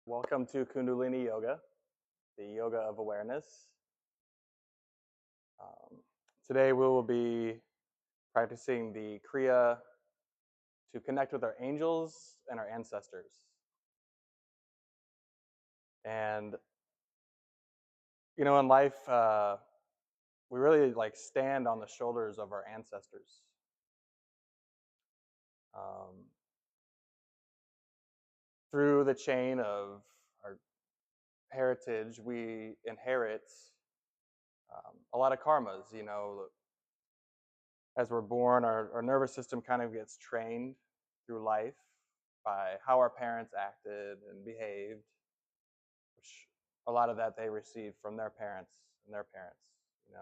Welcome to Kundalini Yoga, the yoga of awareness. Today we will be practicing the Kriya to connect with our angels and our ancestors. And, in life, we really stand on the shoulders of our ancestors. Um, Through the chain of our heritage, we inherit a lot of karmas. As we're born, our nervous system kind of gets trained through life by how our parents acted and behaved, which a lot of that they received from their parents and their parents. You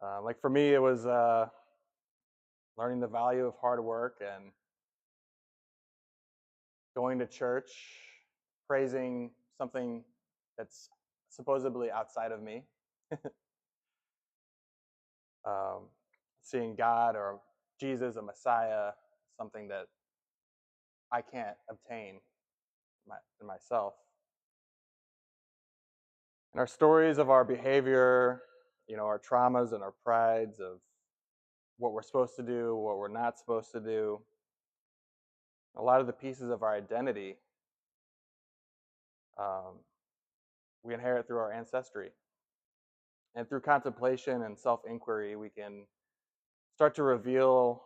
know, like for me, it was learning the value of hard work and going to church, praising something that's supposedly outside of me, um, seeing God or Jesus, a Messiah, something that I can't obtain in myself. And our stories of our behavior, our traumas and our prides of what we're supposed to do, what we're not supposed to do, a lot of the pieces of our identity, um, we inherit through our ancestry. And through contemplation and self-inquiry, we can start to reveal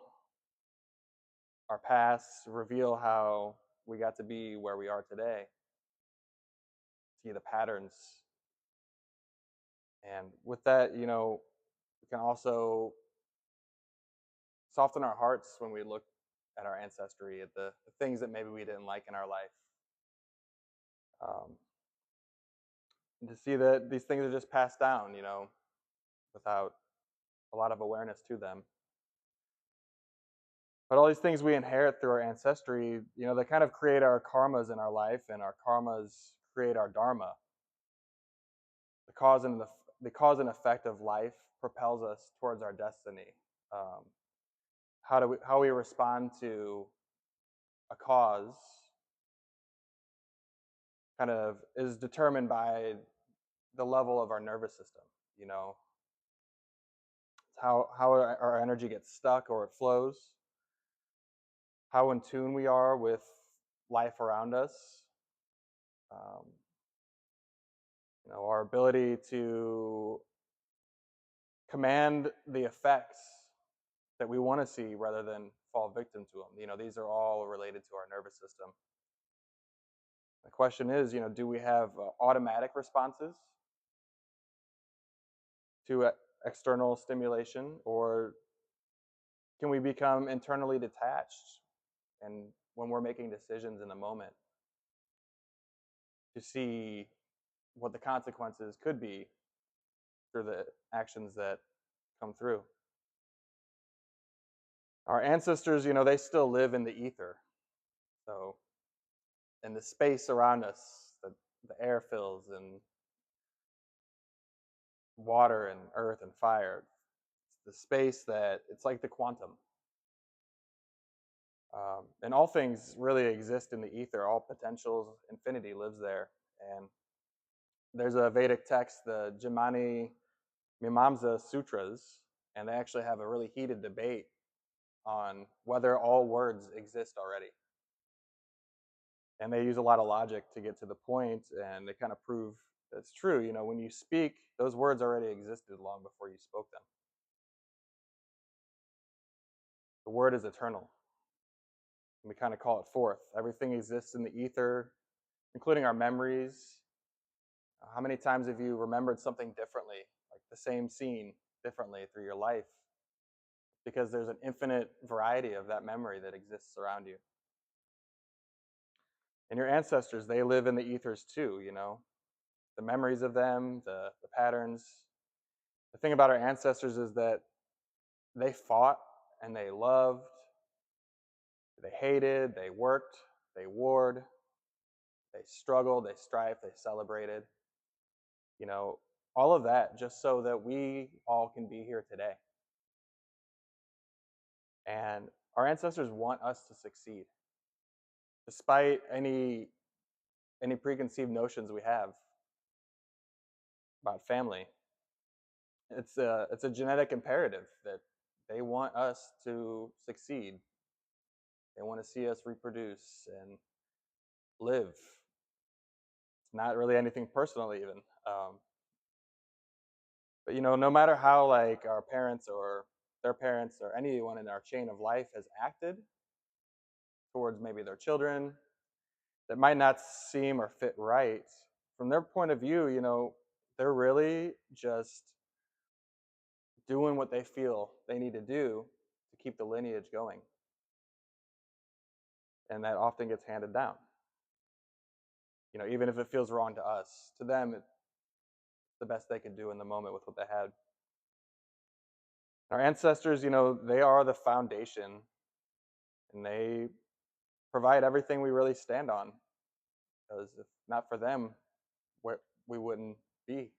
our past, reveal how we got to be where we are today, see the patterns. And with that, we can also soften our hearts when we look at our ancestry, at the things that maybe we didn't like in our life. And to see that these things are just passed down, without a lot of awareness to them. But all these things we inherit through our ancestry, they kind of create our karmas in our life, and our karmas create our dharma. The cause and effect of life propels us towards our destiny. Um, how we respond to a cause kind of is determined by the level of our nervous system. How our energy gets stuck or it flows, how in tune we are with life around us, um, our ability to command the effects that we want to see rather than fall victim to them. These are all related to our nervous system. The question is, do we have automatic responses to external stimulation, or can we become internally detached and when we're making decisions in the moment to see what the consequences could be for the actions that come through? Our ancestors, they still live in the ether. So, in the space around us, the air fills, and water and earth and fire, it's the space that it's like the quantum. And all things really exist in the ether. All potentials, infinity lives there. And there's a Vedic text, the Jnana Mimamsa Sutras, and they actually have a really heated debate on whether all words exist already. And they use a lot of logic to get to the point, and they kind of prove that's true. When you speak, those words already existed long before you spoke them. The word is eternal. We kind of call it forth. Everything exists in the ether, including our memories. How many times have you remembered something differently, like the same scene differently through your life? Because there's an infinite variety of that memory that exists around you. And your ancestors, they live in the ethers too, the memories of them, the patterns. The thing about our ancestors is that they fought and they loved, they hated, they worked, they warred, they struggled, they strived, they celebrated. All of that just so that we all can be here today. And our ancestors want us to succeed. despite any preconceived notions we have about family. It's a genetic imperative that they want us to succeed. They want to see us reproduce and live. It's not really anything personal, even. But no matter how like our parents or their parents or anyone in our chain of life has acted towards maybe their children, that might not seem or fit right from their point of view. They're really just doing what they feel they need to do to keep the lineage going, and that often gets handed down. Even if it feels wrong to us, to them it's the best they could do in the moment with what they had. Our ancestors, they are the foundation, and they provide everything we really stand on, because if not for them, where we wouldn't be.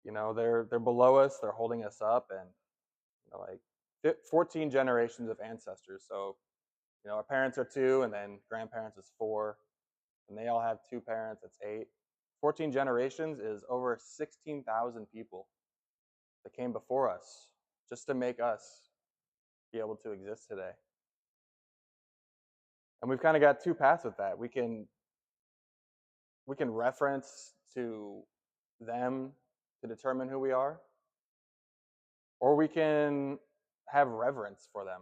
They're below us, they're holding us up, and like 14 generations of ancestors. So our parents are 2, and then grandparents is 4, and they all have 2 parents. That's 8. 14 generations is over 16,000 people that came before us just to make us be able to exist today. And we've kind of got 2 paths with that. We can reference to them to determine who we are, or we can have reverence for them.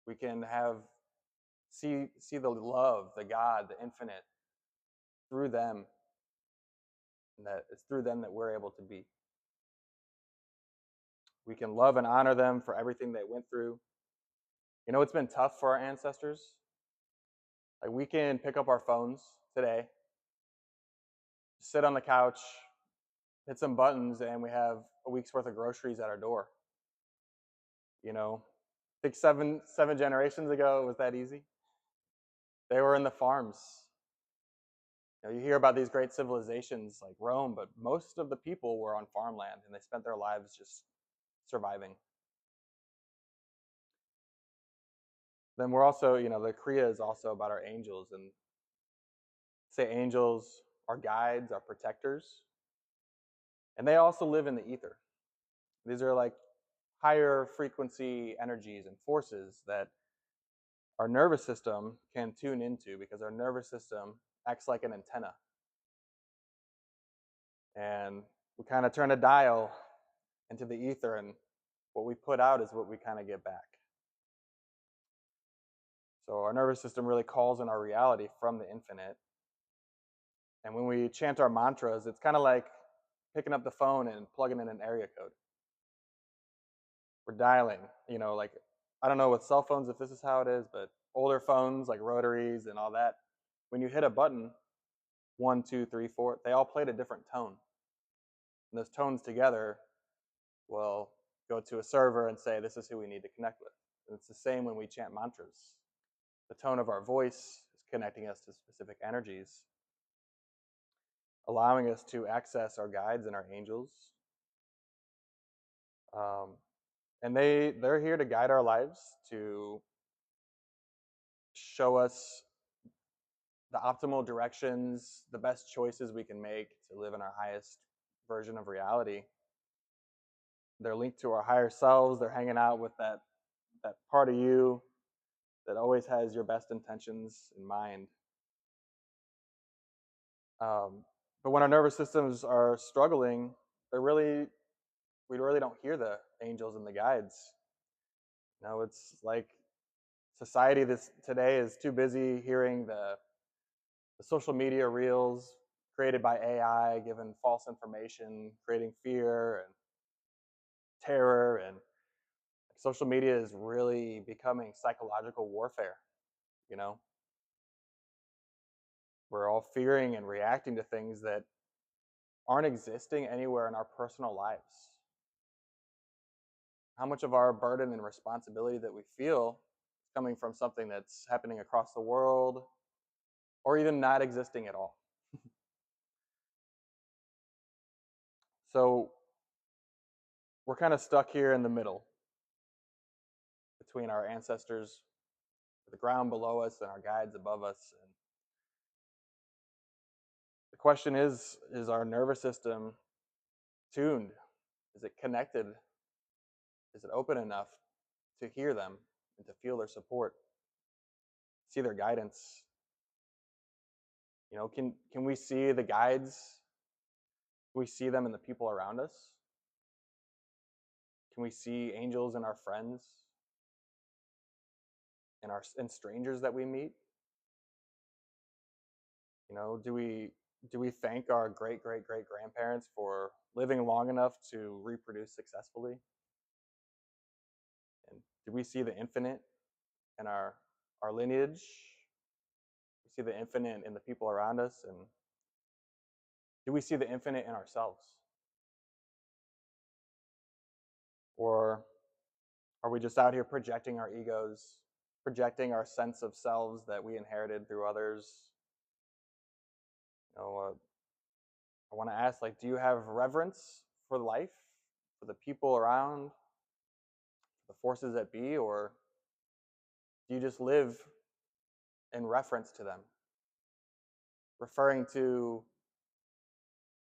We can see the love, the God, the infinite through them, and that it's through them that we're able to be. We can love and honor them for everything they went through. It's been tough for our ancestors. Like, we can pick up our phones today, sit on the couch, hit some buttons, and we have a week's worth of groceries at our door. I think seven generations ago, it was that easy. They were in the farms. You hear about these great civilizations like Rome, but most of the people were on farmland, and they spent their lives just surviving. Then we're also, the Kriya is also about our angels, and say angels are guides, are protectors, and they also live in the ether. These are like higher frequency energies and forces that our nervous system can tune into, because our nervous system acts like an antenna. And we kind of turn a dial into the ether, and what we put out is what we kind of get back. So our nervous system really calls in our reality from the infinite. And when we chant our mantras, it's kind of like picking up the phone and plugging in an area code. We're dialing, like, I don't know with cell phones if this is how it is, but older phones like rotaries and all that, when you hit a button, 1, 2, 3, 4, they all played a different tone. And those tones together will go to a server and say, this is who we need to connect with. And it's the same when we chant mantras. The tone of our voice is connecting us to specific energies, allowing us to access our guides and our angels. And they're here to guide our lives, to show us the optimal directions, the best choices we can make to live in our highest version of reality. They're linked to our higher selves. They're hanging out with that part of you that always has your best intentions in mind. But when our nervous systems are struggling, we really don't hear the angels and the guides. It's like society today is too busy hearing the social media reels created by AI, giving false information, creating fear and terror, and social media is really becoming psychological warfare. We're all fearing and reacting to things that aren't existing anywhere in our personal lives. How much of our burden and responsibility that we feel is coming from something that's happening across the world, or even not existing at all? So we're kind of stuck here in the middle between our ancestors the ground below us and our guides above us. And the question is our nervous system tuned? Is it connected? Is it open enough to hear them and to feel their support, see their guidance? Can we see the guides? Can we see them in the people around us? Can we see angels in our friends and strangers that we meet? Do we thank our great great great grandparents for living long enough to reproduce successfully? And do we see the infinite in our lineage? We see the infinite in the people around us, and do we see the infinite in ourselves? Or are we just out here projecting our egos, projecting our sense of selves that we inherited through others? I want to ask, do you have reverence for life, for the people around, the forces that be, or do you just live in reference to them, referring to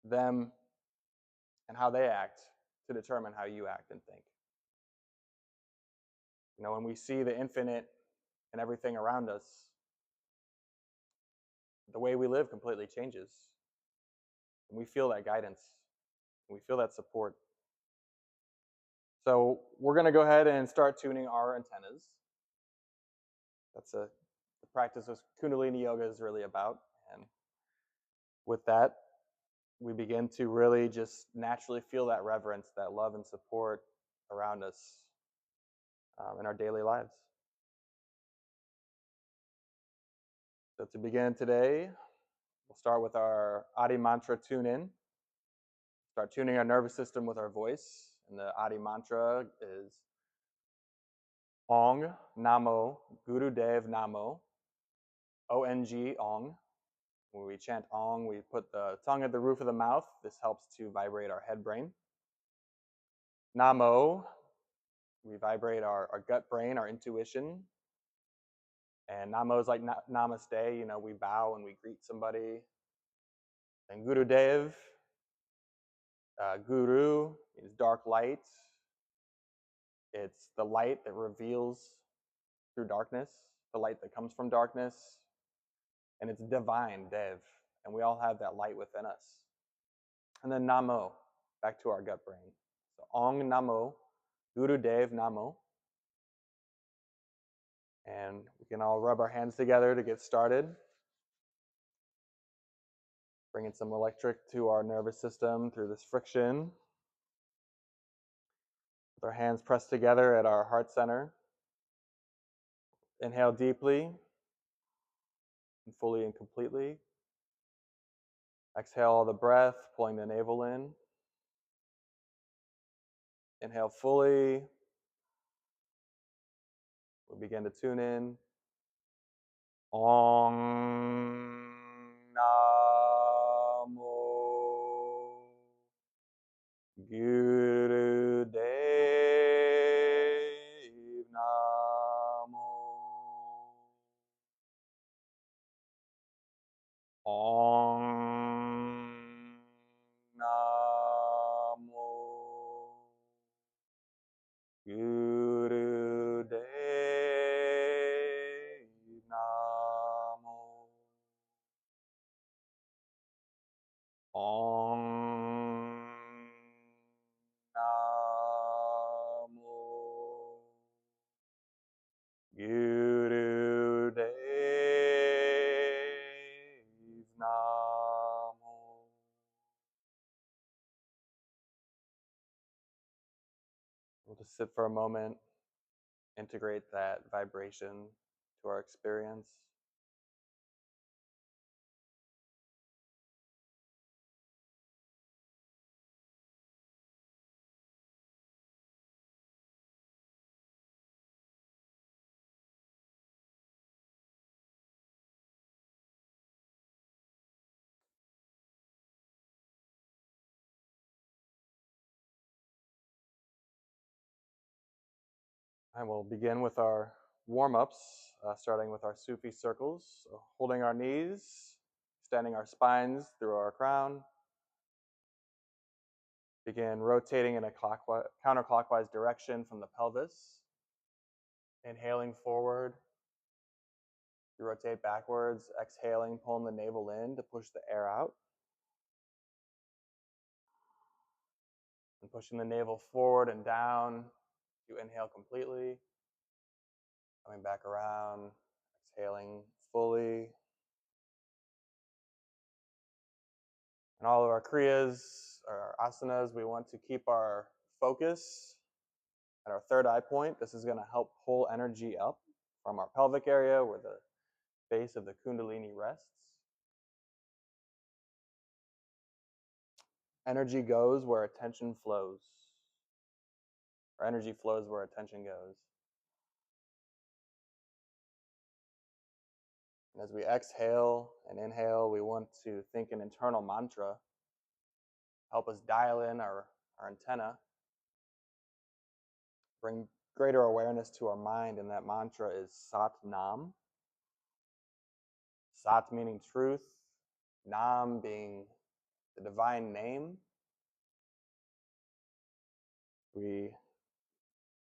them and how they act to determine how you act and think? When we see the infinite and everything around us, the way we live completely changes. And we feel that guidance, and we feel that support. So we're going to go ahead and start tuning our antennas. That's the practice of Kundalini yoga is really about. And with that, we begin to really just naturally feel that reverence, that love and support around us in our daily lives. So to begin today, we'll start with our Adi mantra tune in. Start tuning our nervous system with our voice. And the Adi mantra is Ong Namo Gurudev Namo. ONG Ong. When we chant Ong, we put the tongue at the roof of the mouth. This helps to vibrate our head brain. Namo, we vibrate our gut brain, our intuition. And Namo is like namaste. We bow and we greet somebody. And Gurudev, Guru is dark light. It's the light that reveals through darkness, the light that comes from darkness. And it's divine, Dev. And we all have that light within us. And then Namo, back to our gut brain. So Ong Namo, Gurudev Namo. And we can all rub our hands together to get started. Bringing some electric to our nervous system through this friction. With our hands pressed together at our heart center. Inhale deeply and fully and completely. Exhale all the breath, pulling the navel in. Inhale fully. We begin to tune in. Om Namo Gurudev Namo. Om Namo Gurudev Namo. Om Namo Gurudev Namo. We'll just sit for a moment, integrate that vibration to our experience. And we'll begin with our warm-ups, starting with our Sufi circles. So holding our knees, extending our spines through our crown. Begin rotating in a counterclockwise direction from the pelvis. Inhaling forward. You rotate backwards, exhaling, pulling the navel in to push the air out. And pushing the navel forward and down. You inhale completely. Coming back around, exhaling fully. And all of our kriyas, or our asanas, we want to keep our focus at our third eye point. This is going to help pull energy up from our pelvic area where the base of the Kundalini rests. Energy goes where attention flows. Or energy flows where attention goes. And as we exhale and inhale, we want to think an internal mantra. Help us dial in our antenna. Bring greater awareness to our mind, and that mantra is Sat Nam. Sat meaning truth, Nam being the divine name. We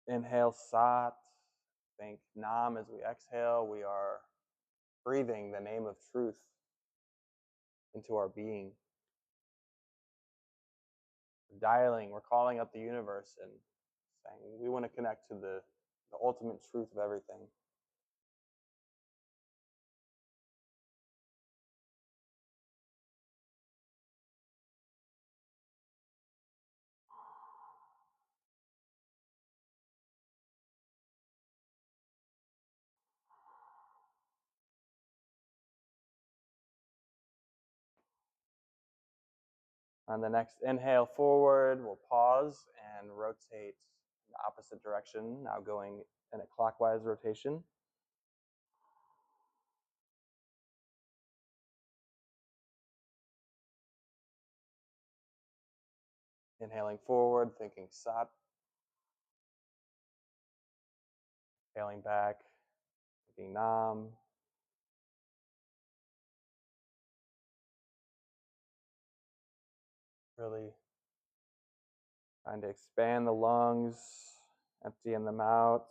inhale Sat, think Nam as we exhale. We are breathing the name of truth into our being. We're dialing, we're calling up the universe and saying we want to connect to the ultimate truth of everything. On the next inhale forward, we'll pause and rotate in the opposite direction, now going in a clockwise rotation. Inhaling forward, thinking Sat. Exhaling back, thinking Nam. Really trying to expand the lungs, emptying them out.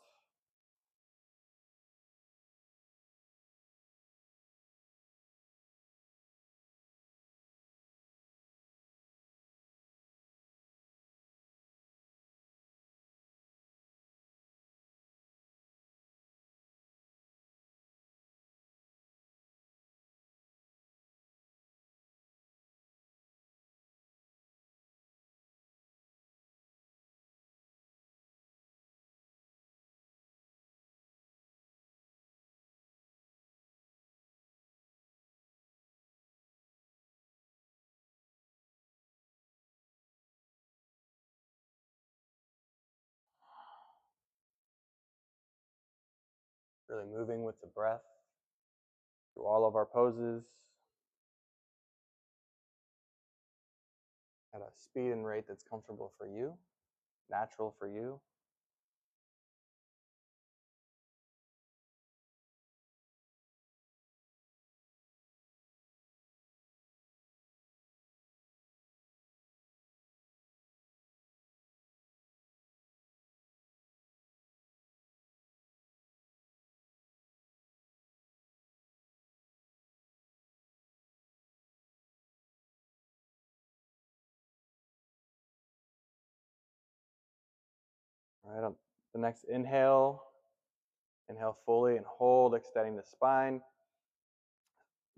Really moving with the breath through all of our poses at a speed and rate that's comfortable for you, natural for you. All right, on the next inhale, inhale fully and hold, extending the spine.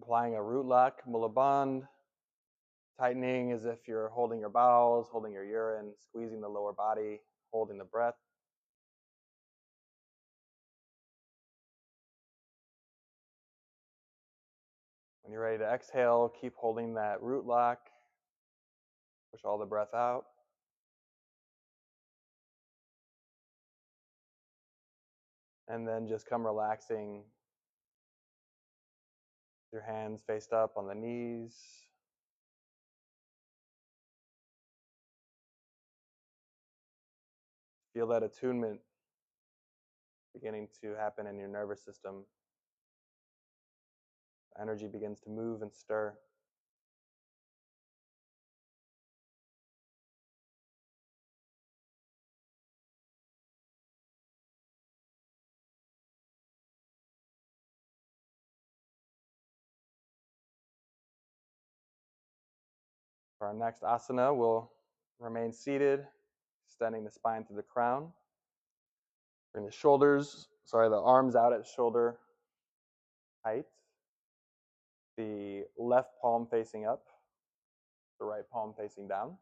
Applying a root lock, mula bandh. Tightening as if you're holding your bowels, holding your urine, squeezing the lower body, holding the breath. When you're ready to exhale, keep holding that root lock. Push all the breath out. And then just come relaxing. Your hands faced up on the knees. Feel that attunement beginning to happen in your nervous system. Energy begins to move and stir. For our next asana, we'll remain seated, extending the spine to the crown. Bring the arms out at shoulder height. The left palm facing up, the right palm facing down.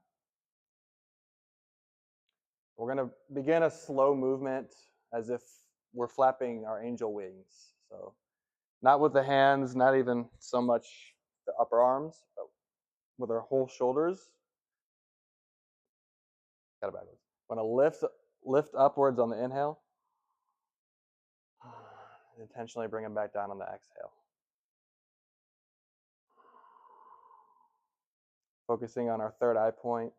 We're going to begin a slow movement as if we're flapping our angel wings. So not with the hands, not even so much the upper arms, but with our whole shoulders. Got it backwards. Want to lift upwards on the inhale. And intentionally bring them back down on the exhale. Focusing on our third eye point.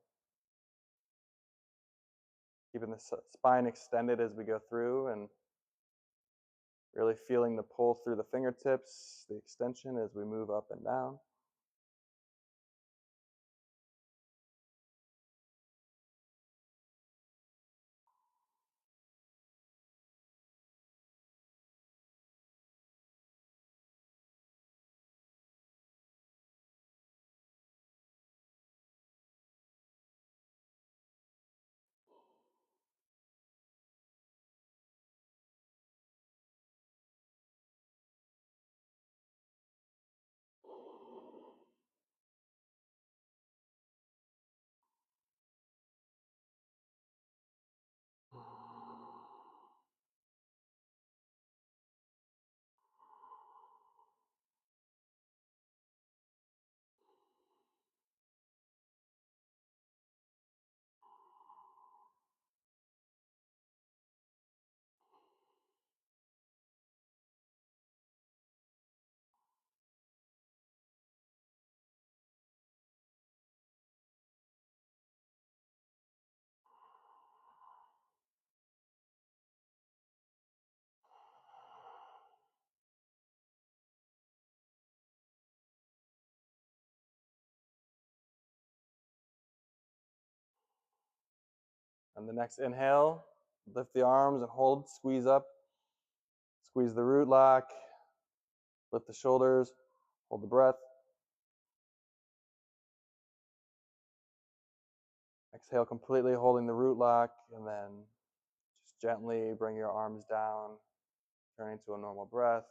Keeping the spine extended as we go through and really feeling the pull through the fingertips, the extension as we move up and down. On the next inhale, lift the arms and hold, squeeze up, squeeze the root lock, lift the shoulders, hold the breath. Exhale completely, holding the root lock, and then just gently bring your arms down, turning to a normal breath.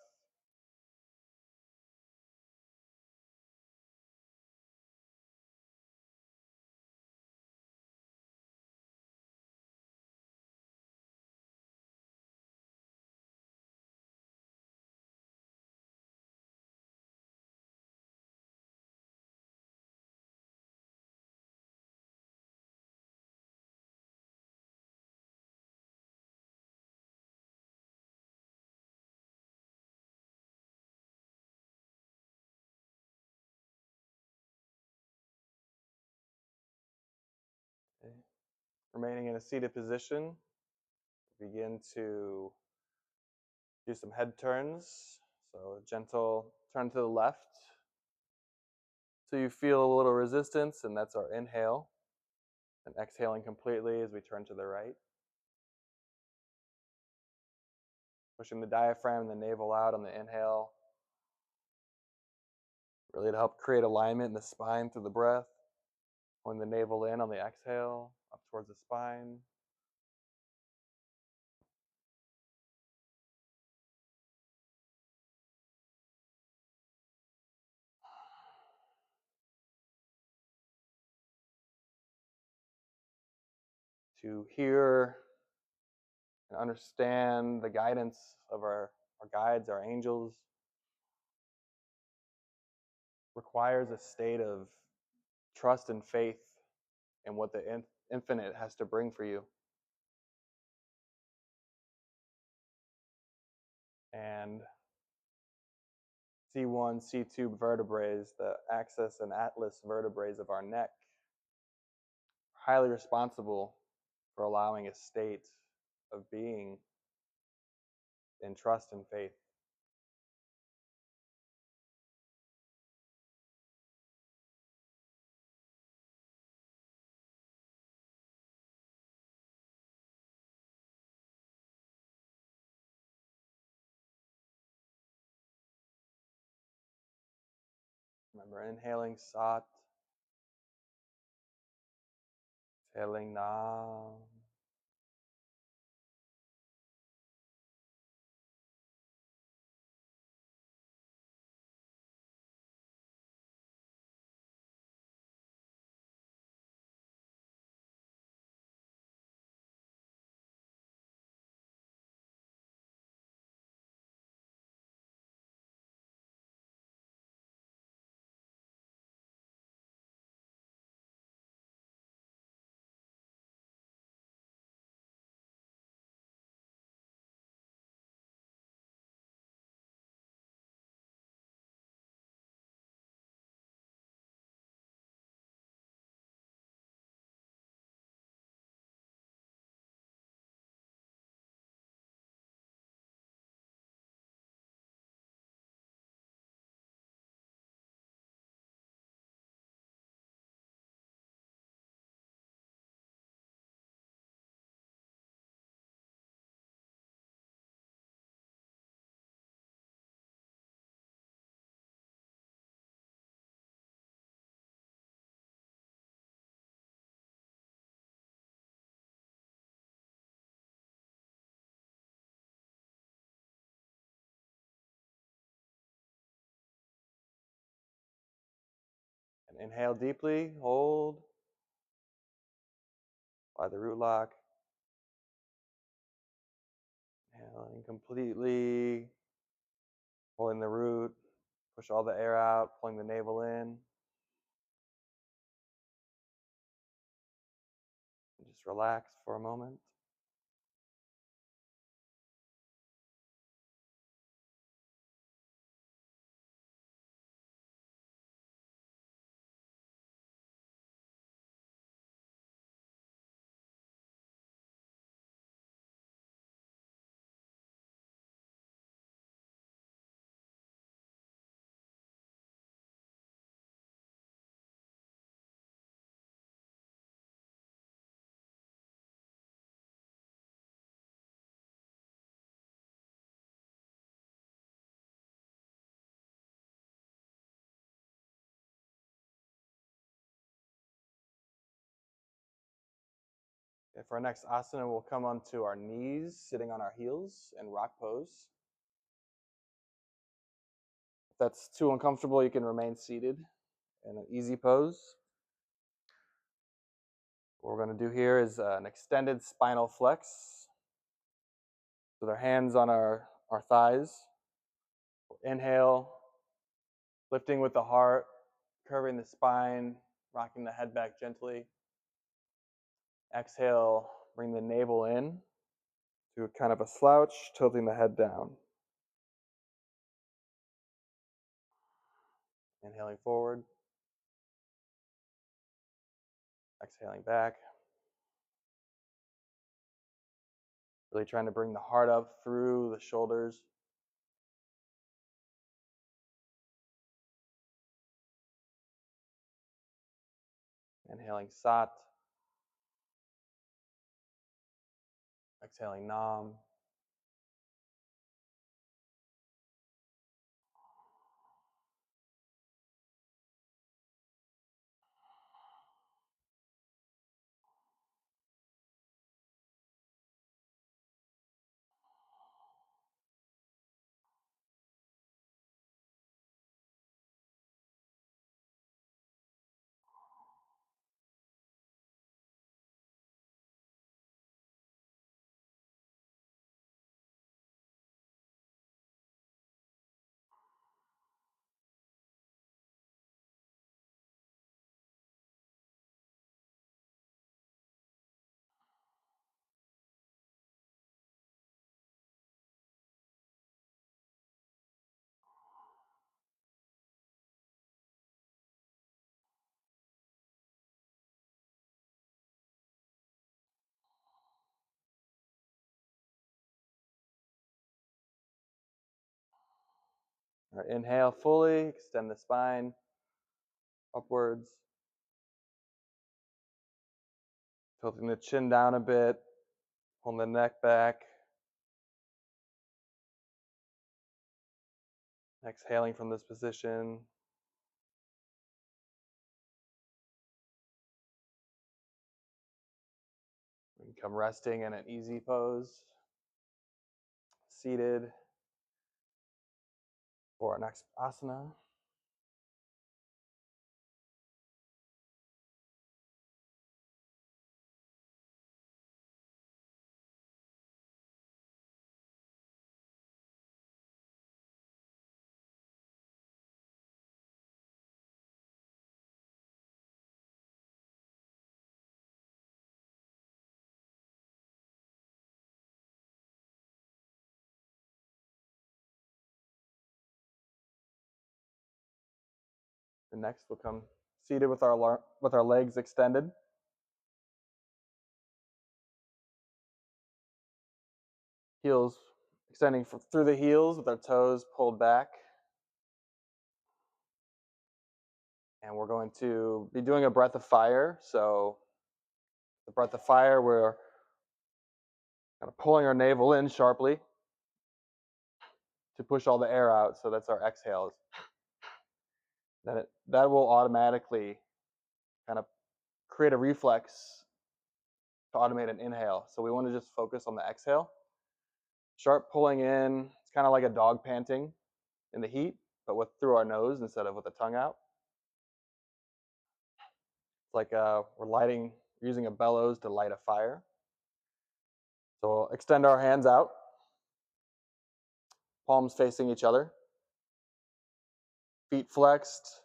Okay. Remaining in a seated position, begin to do some head turns. So a gentle turn to the left. So you feel a little resistance, and that's our inhale. And exhaling completely as we turn to the right. Pushing the diaphragm and the navel out on the inhale. Really to help create alignment in the spine through the breath. Pulling the navel in on the exhale, up towards the spine. To hear and understand the guidance of our guides, our angels, requires a state of trust and faith in what the infinite has to bring for you. And C1, C2 vertebrae, the axis and atlas vertebrae of our neck, are highly responsible for allowing a state of being in trust and faith. Remember, inhaling Sat, exhaling Nam. And inhale deeply, hold by the root lock. Inhaling completely, pulling the root, push all the air out, pulling the navel in. And just relax for a moment. Okay, for our next asana, we'll come onto our knees, sitting on our heels in rock pose. If that's too uncomfortable, you can remain seated in an easy pose. What we're going to do here is an extended spinal flex. With our hands on our thighs. We'll inhale, lifting with the heart, curving the spine, rocking the head back gently. Exhale, bring the navel in to kind of a slouch, tilting the head down. Inhaling forward. Exhaling back. Really trying to bring the heart up through the shoulders. Inhaling Sat. Exhaling Nam. All right, inhale fully, extend the spine upwards. Tilting the chin down a bit, pulling the neck back. Exhaling from this position. We can come resting in an easy pose, seated for our next asana. And next we'll come seated with our legs extended. Heels extending through the heels with our toes pulled back. And we're going to be doing a breath of fire. So the breath of fire, we're kind of pulling our navel in sharply to push all the air out. So that's our exhales. That will automatically kind of create a reflex to automate an inhale. So we want to just focus on the exhale. Sharp pulling in, it's kind of like a dog panting in the heat, but through our nose instead of with the tongue out. It's like we're using a bellows to light a fire. So we'll extend our hands out, palms facing each other, feet flexed,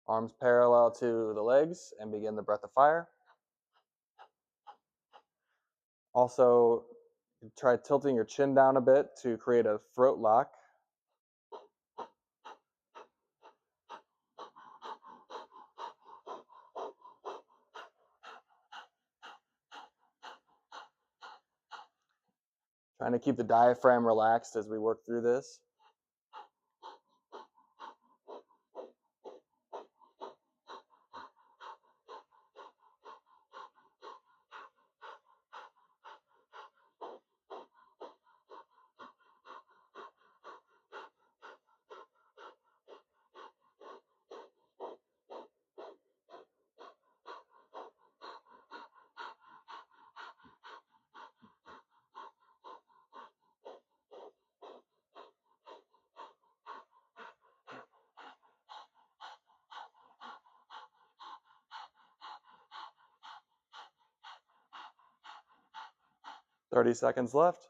arms parallel to the legs, and begin the breath of fire. Also, try tilting your chin down a bit to create a throat lock. Trying to keep the diaphragm relaxed as we work through this. Thirty seconds left.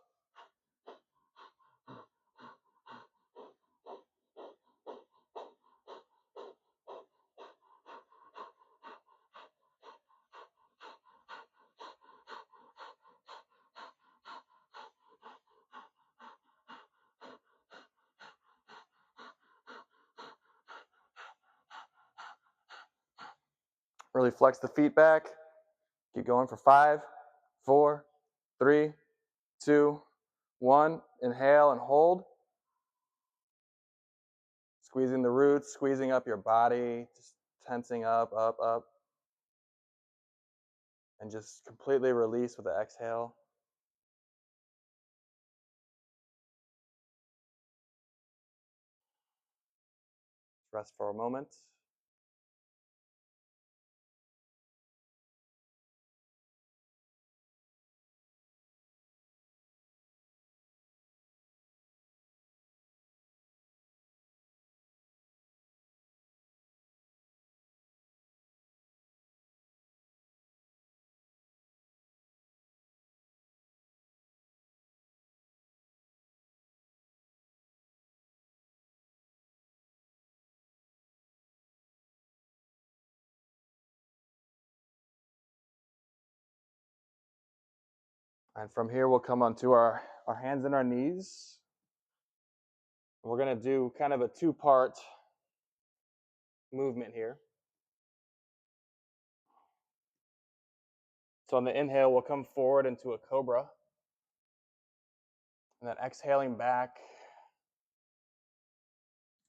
Really flex the feet back. Keep going for 5, 4, 3, 2, 1. Inhale and hold. Squeezing the roots, squeezing up your body, just tensing up, up, up. And just completely release with the exhale. Rest for a moment. And from here, we'll come onto our hands and our knees. We're going to do kind of a 2-part movement here. So on the inhale, we'll come forward into a cobra. And then exhaling back,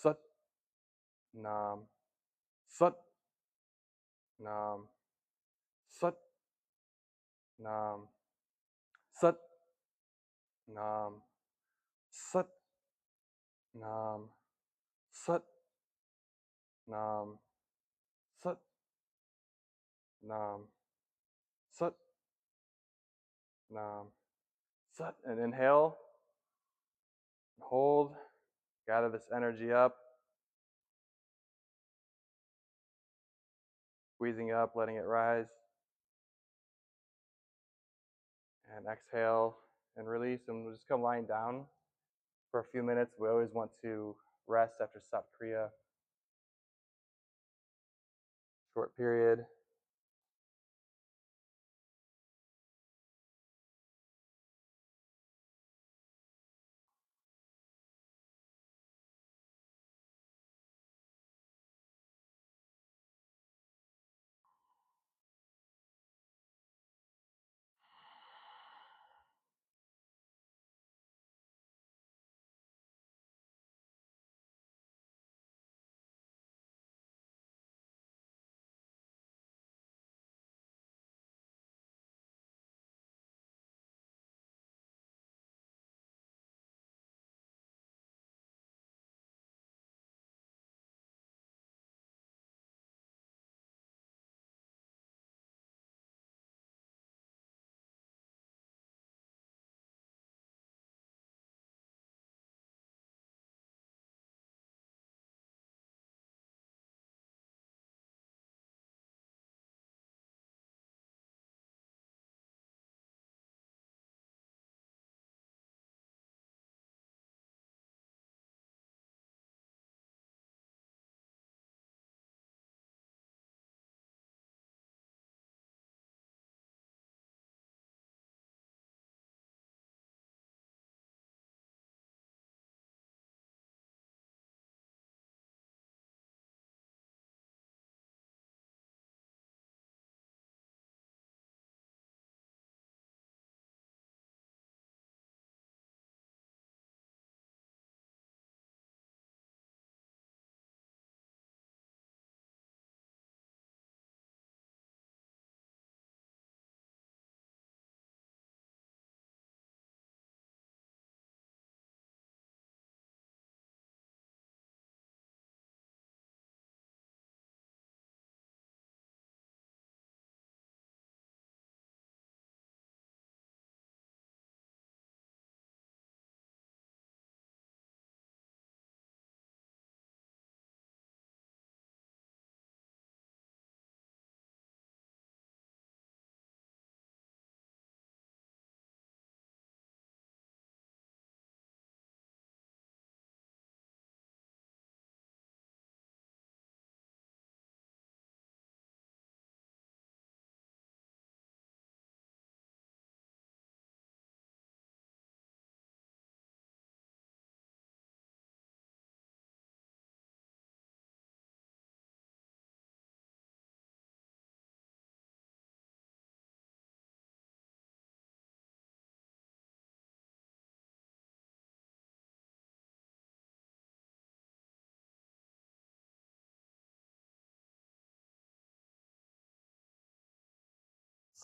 Sat Nam. Sat Nam. Sat Nam. Sat Nam. Sat Nam. Sat Nam. Sat Nam. Sat Nam. Sat. And inhale. Hold. Gather this energy up. Squeezing up, letting it rise. And exhale and release. And we'll just come lying down for a few minutes. We always want to rest after Sat Kriya. Short period.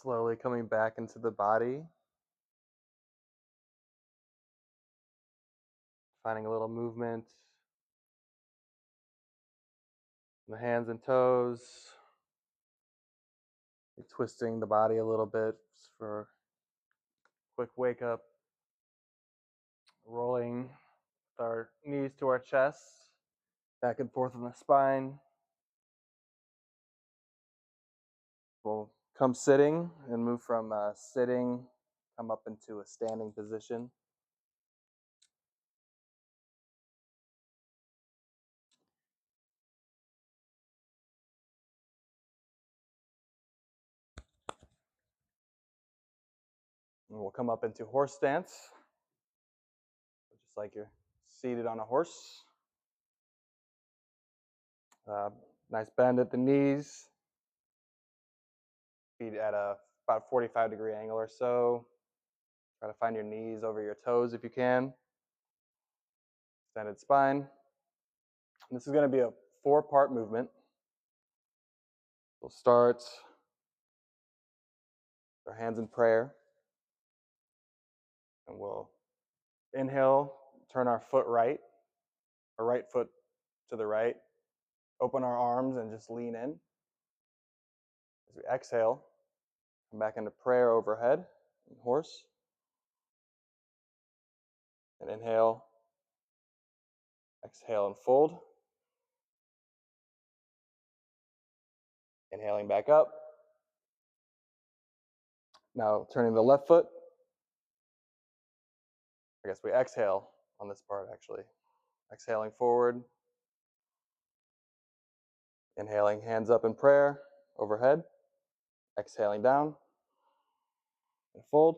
Slowly coming back into the body. Finding a little movement in the hands and toes. Twisting the body a little bit for a quick wake up. Rolling with our knees to our chests. Back and forth on the spine. We'll come sitting and move from sitting, come up into a standing position. And we'll come up into horse stance, just like you're seated on a horse. Nice bend at the knees. Feet at about 45-degree angle or so. Try to find your knees over your toes if you can. Extended spine. This is going to be a 4-part movement. We'll start with our hands in prayer, and we'll inhale, turn our foot right, our right foot to the right, open our arms and just lean in. As we exhale, come back into prayer overhead, horse, and inhale, exhale and fold. Inhaling back up. Now turning the left foot. I guess we exhale on this part actually. Exhaling forward. Inhaling, hands up in prayer, overhead. Exhaling down and fold.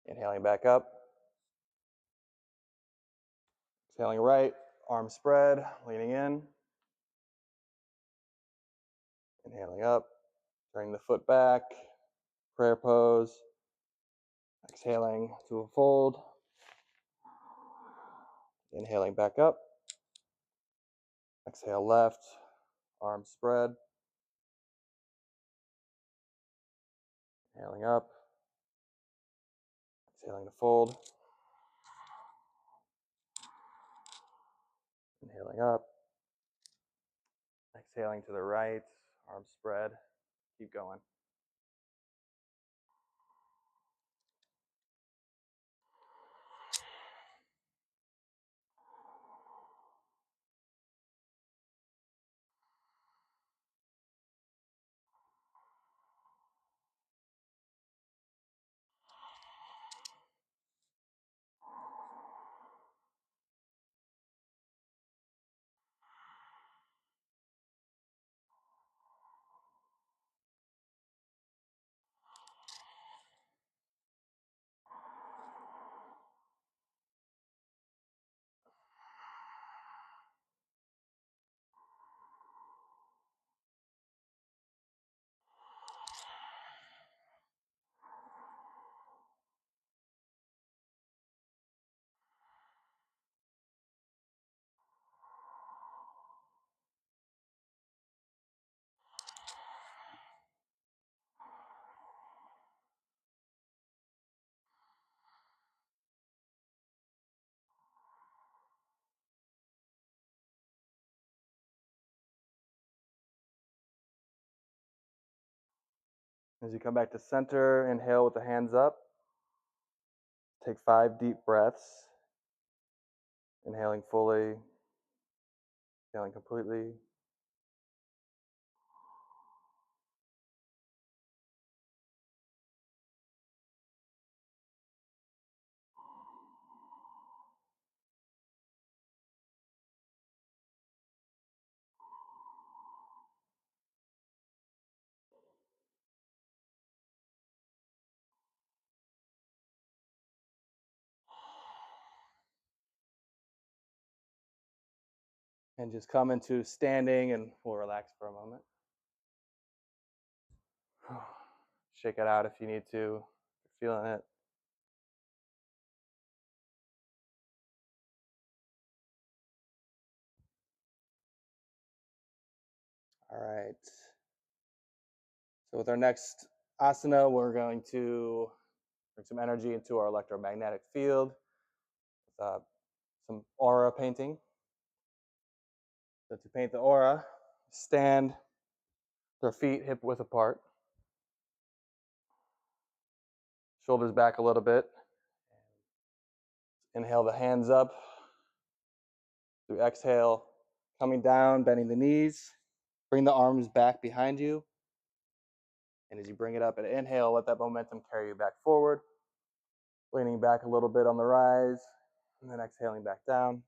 Inhaling back up. Exhaling right, arms spread, leaning in. Inhaling up, turning the foot back, prayer pose. Exhaling to a fold. Inhaling back up. Exhale left, arms spread. Inhaling up. Exhaling to fold. Inhaling up. Exhaling to the right, arms spread. Keep going. As you come back to center, inhale with the hands up. Take 5 deep breaths. Inhaling fully, exhaling completely. And just come into standing, and we'll relax for a moment. Shake it out if you need to, if you're feeling it. All right. So with our next asana, we're going to bring some energy into our electromagnetic field with some aura painting. So to paint the aura, stand with our feet hip width apart, shoulders back a little bit. Inhale the hands up. Through exhale, coming down, bending the knees. Bring the arms back behind you. And as you bring it up and inhale, let that momentum carry you back forward. Leaning back a little bit on the rise, and then exhaling back down.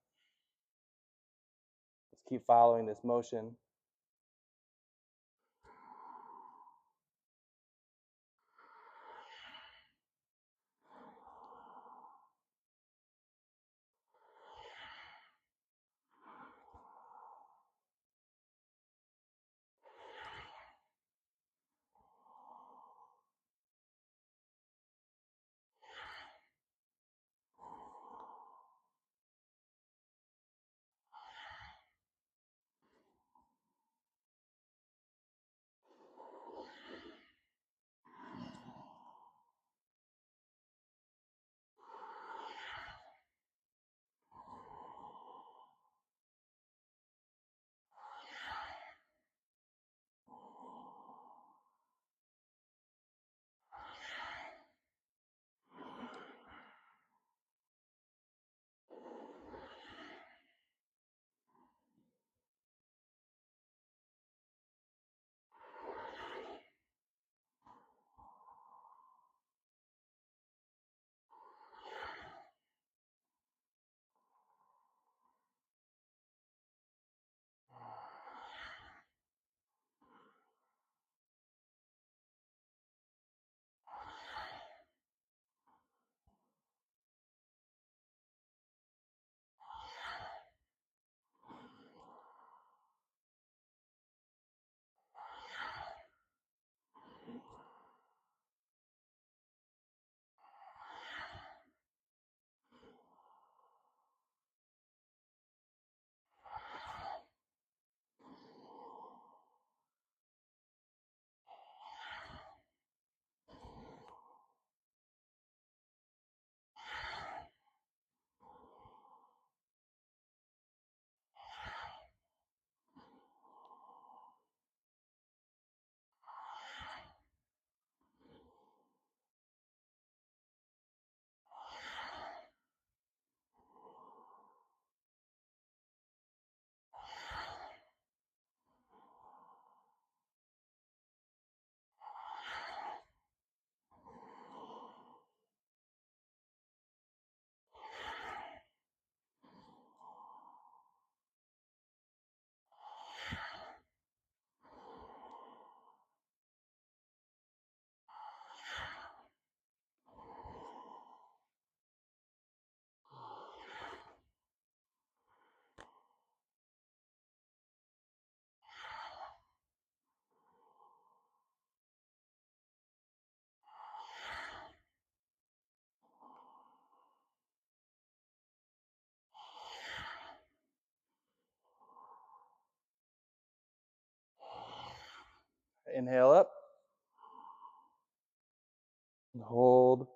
Just keep following this motion. Inhale up and hold.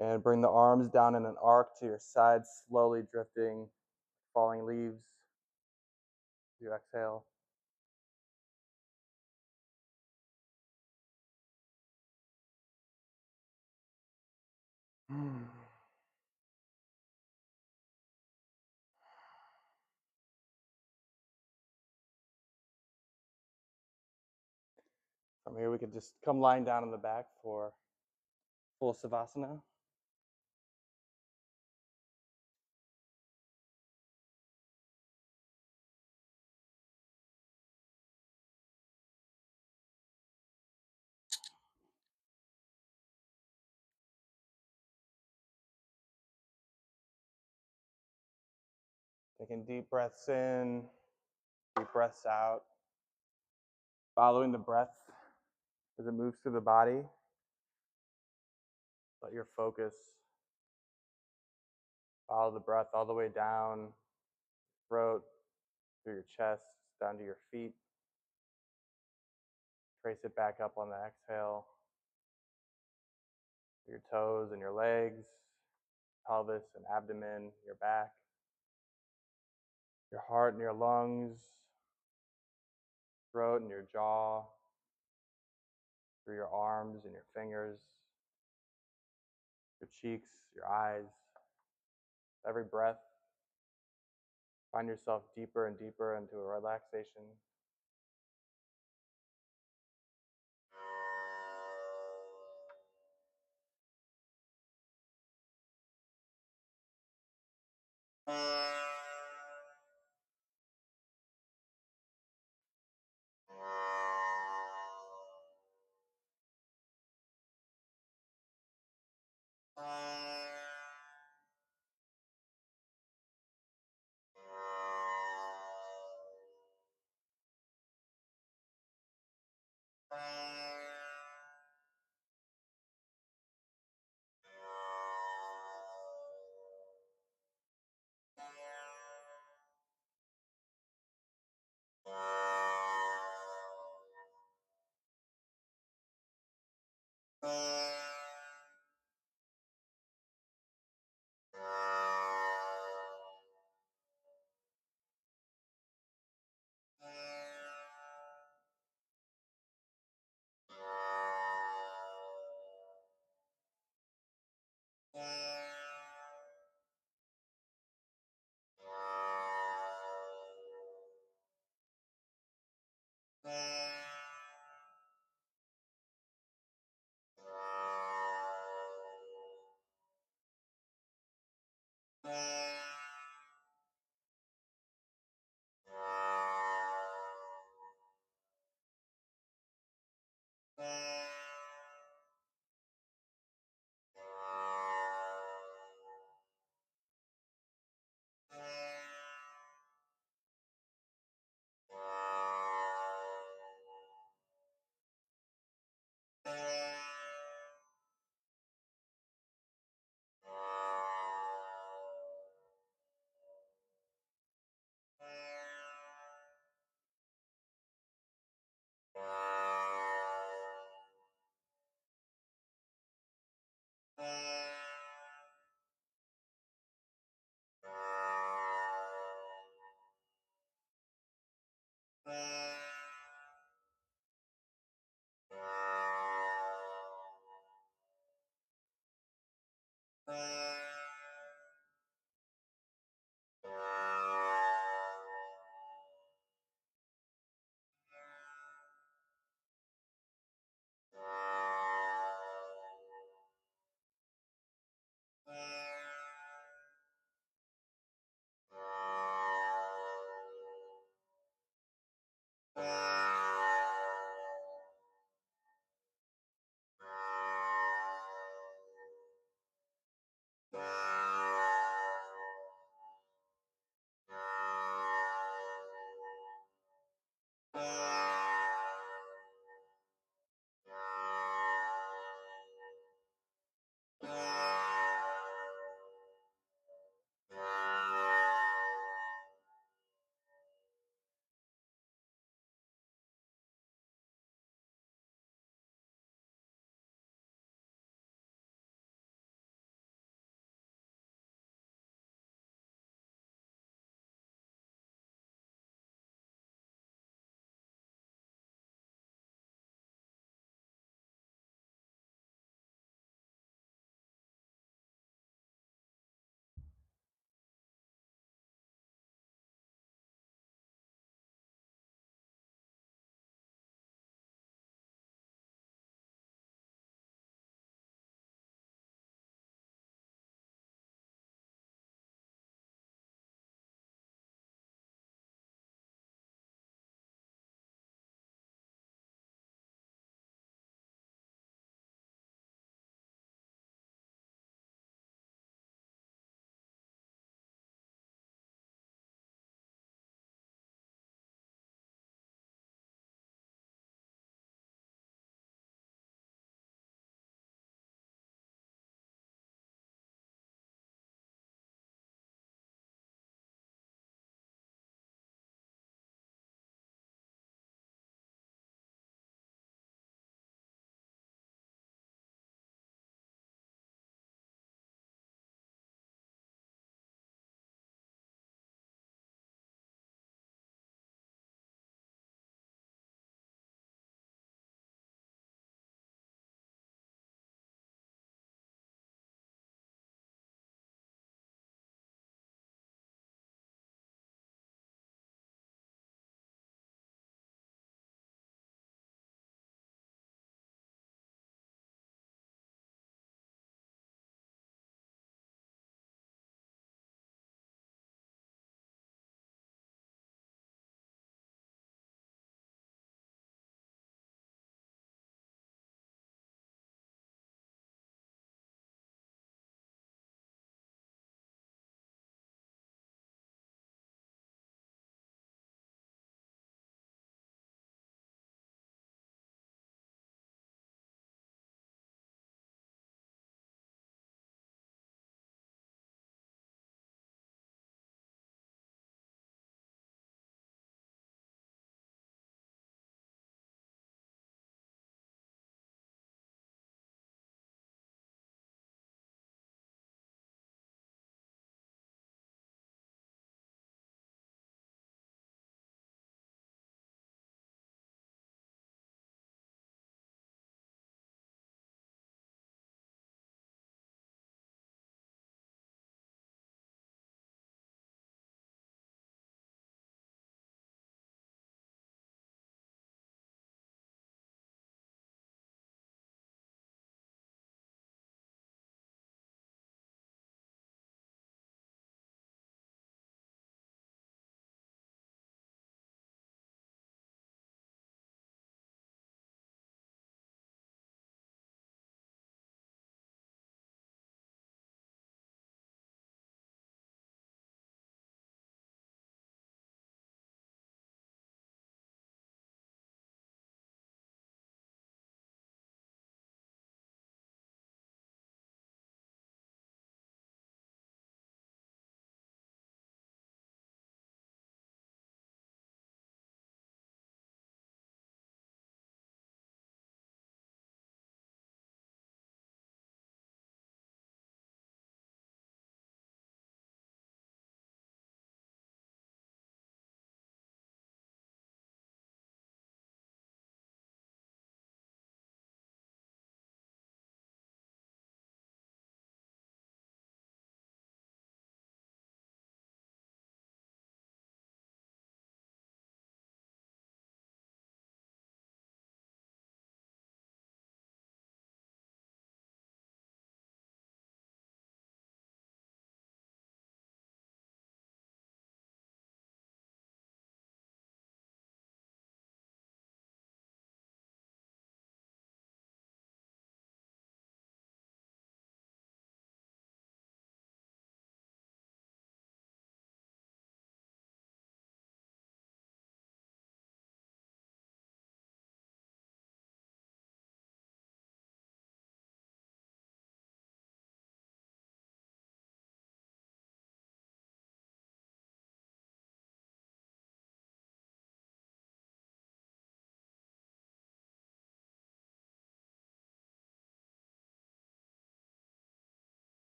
And bring the arms down in an arc to your sides, slowly drifting, falling leaves. You exhale. From here, we could just come lying down on the back for full savasana. Taking deep breaths in, deep breaths out. Following the breath as it moves through the body. Let your focus follow the breath all the way down, throat, through your chest, down to your feet. Trace it back up on the exhale. Your toes and your legs, pelvis and abdomen, your back, your heart and your lungs, throat and your jaw, through your arms and your fingers, your cheeks, your eyes. Every breath, find yourself deeper and deeper into a relaxation.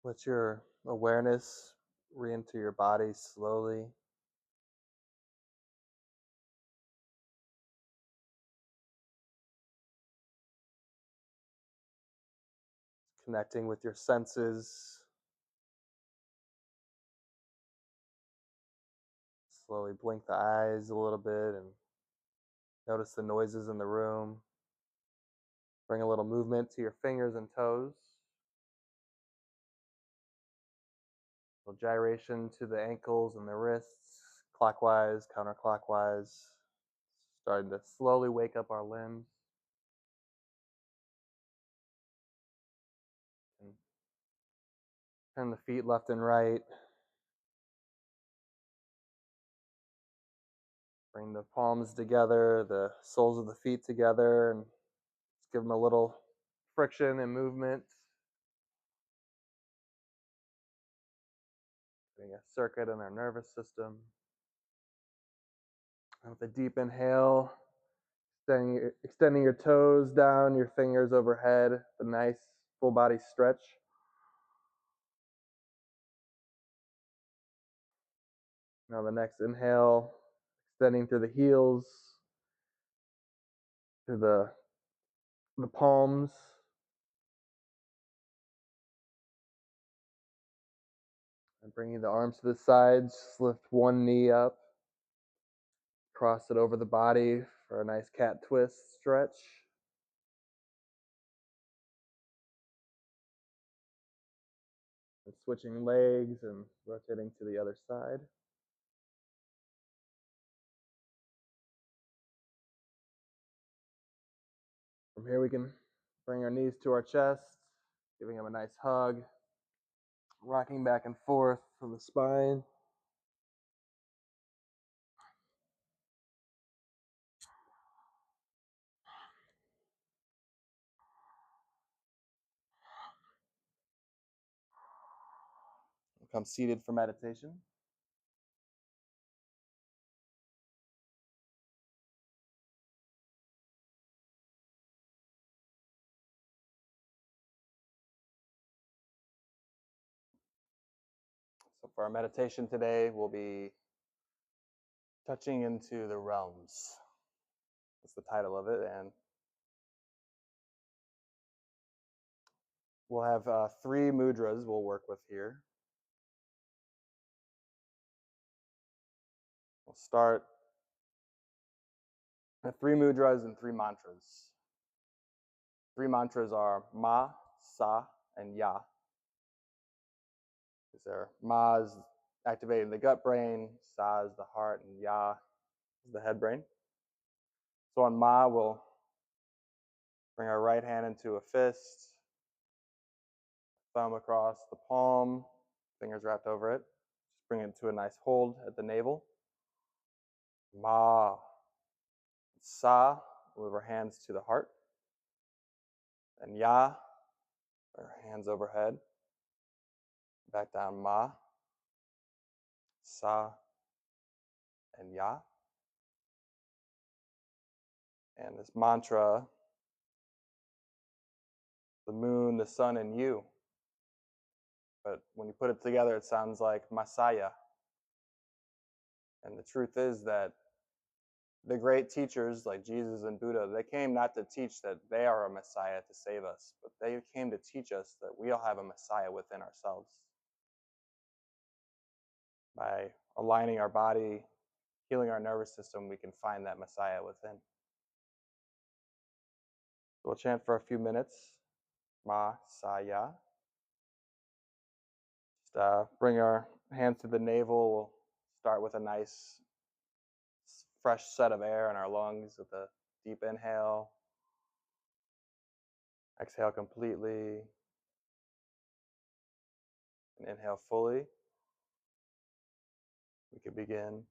Let your awareness re-enter your body slowly. Connecting with your senses. Slowly blink the eyes a little bit and notice the noises in the room. Bring a little movement to your fingers and toes. A little gyration to the ankles and the wrists, clockwise, counterclockwise. Starting to slowly wake up our limbs. And turn the feet left and right. Bring the palms together, the soles of the feet together, and just give them a little friction and movement. Getting a circuit in our nervous system. And with a deep inhale, extending your toes down, your fingers overhead, a nice full body stretch. Now the next inhale, extending through the heels, through the palms. And bringing the arms to the sides, just lift one knee up, cross it over the body for a nice cat twist stretch. And switching legs and rotating to the other side. From here we can bring our knees to our chest, giving them a nice hug, rocking back and forth from the spine. Become seated for meditation. So for our meditation today, we'll be touching into the realms. That's the title of it, and we'll have 3 mudras we'll work with here. We'll start with 3 mudras and 3 mantras. 3 mantras are Ma, Sa, and Ya. Ma is activating the gut brain, Sa is the heart, and Ya is the head brain. So on Ma, we'll bring our right hand into a fist, thumb across the palm, fingers wrapped over it. Just bring it to a nice hold at the navel. Ma. Sa, move our hands to the heart. And Ya, our hands overhead. Back down, Ma, Sa, and Ya. And this mantra, the moon, the sun, and you. But when you put it together, it sounds like Messiah. And the truth is that the great teachers like Jesus and Buddha, they came not to teach that they are a Messiah to save us, but they came to teach us that we all have a Messiah within ourselves. By aligning our body, healing our nervous system, we can find that Messiah within. So we'll chant for a few minutes. Ma, Sa, Ya. Just bring our hands to the navel. We'll start with a nice, fresh set of air in our lungs with a deep inhale. Exhale completely. And inhale fully. We can begin.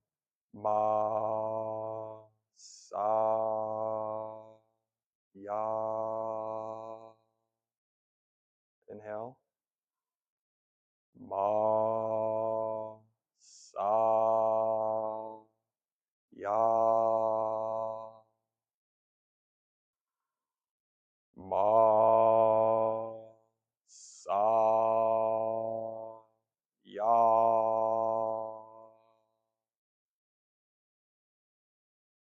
Ma, Sa, Ya. Inhale. Ma, Sa, Ya. Ma, Sa,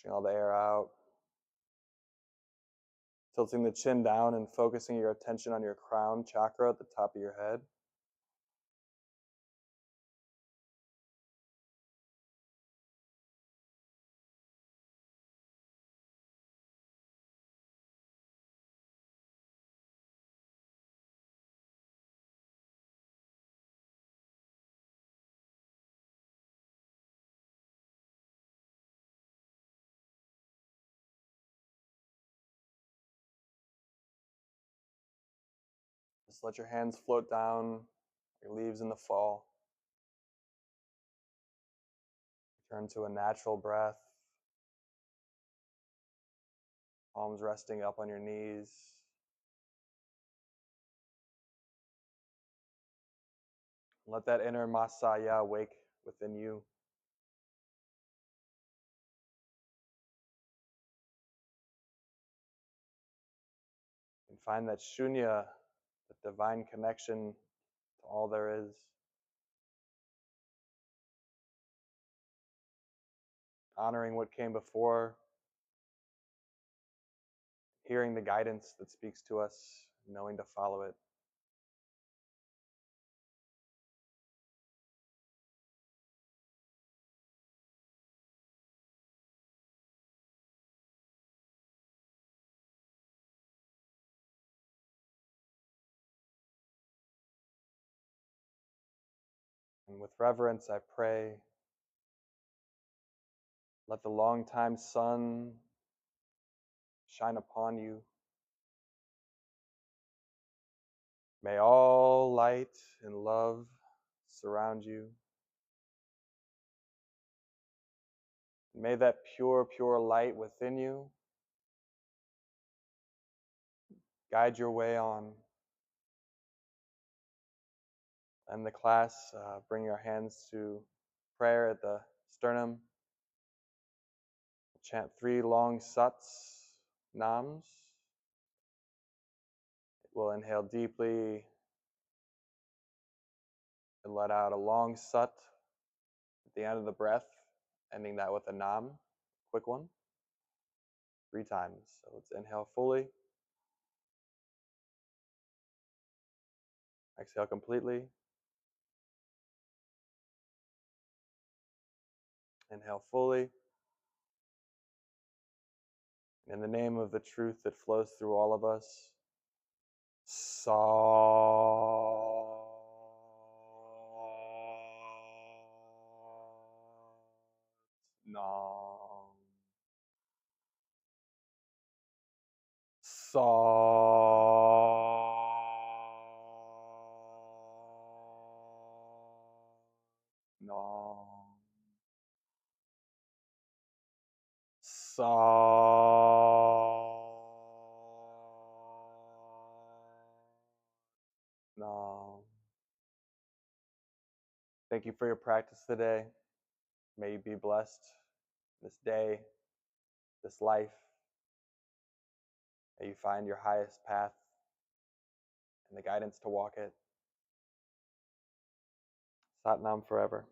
Pushing all the air out. Tilting the chin down and focusing your attention on your crown chakra at the top of your head. Just let your hands float down, your leaves in the fall. Return to a natural breath. Palms resting up on your knees. Let that inner Masaya wake within you. And find that shunya, the divine connection to all there is. Honoring what came before. Hearing the guidance that speaks to us, knowing to follow it. And with reverence, I pray, let the long-time sun shine upon you. May all light and love surround you. May that pure, pure light within you guide your way on. End the class, bring your hands to prayer at the sternum. Chant 3 long sats, nams. We'll inhale deeply and let out a long sat at the end of the breath, ending that with a nam, quick one, 3 times. So let's inhale fully. Exhale completely. Inhale fully. In the name of the truth that flows through all of us, Sa Nam. Sa Nam. Sa Nam. Thank you for your practice today. May you be blessed this day, this life. May you find your highest path and the guidance to walk it. Sat Nam forever.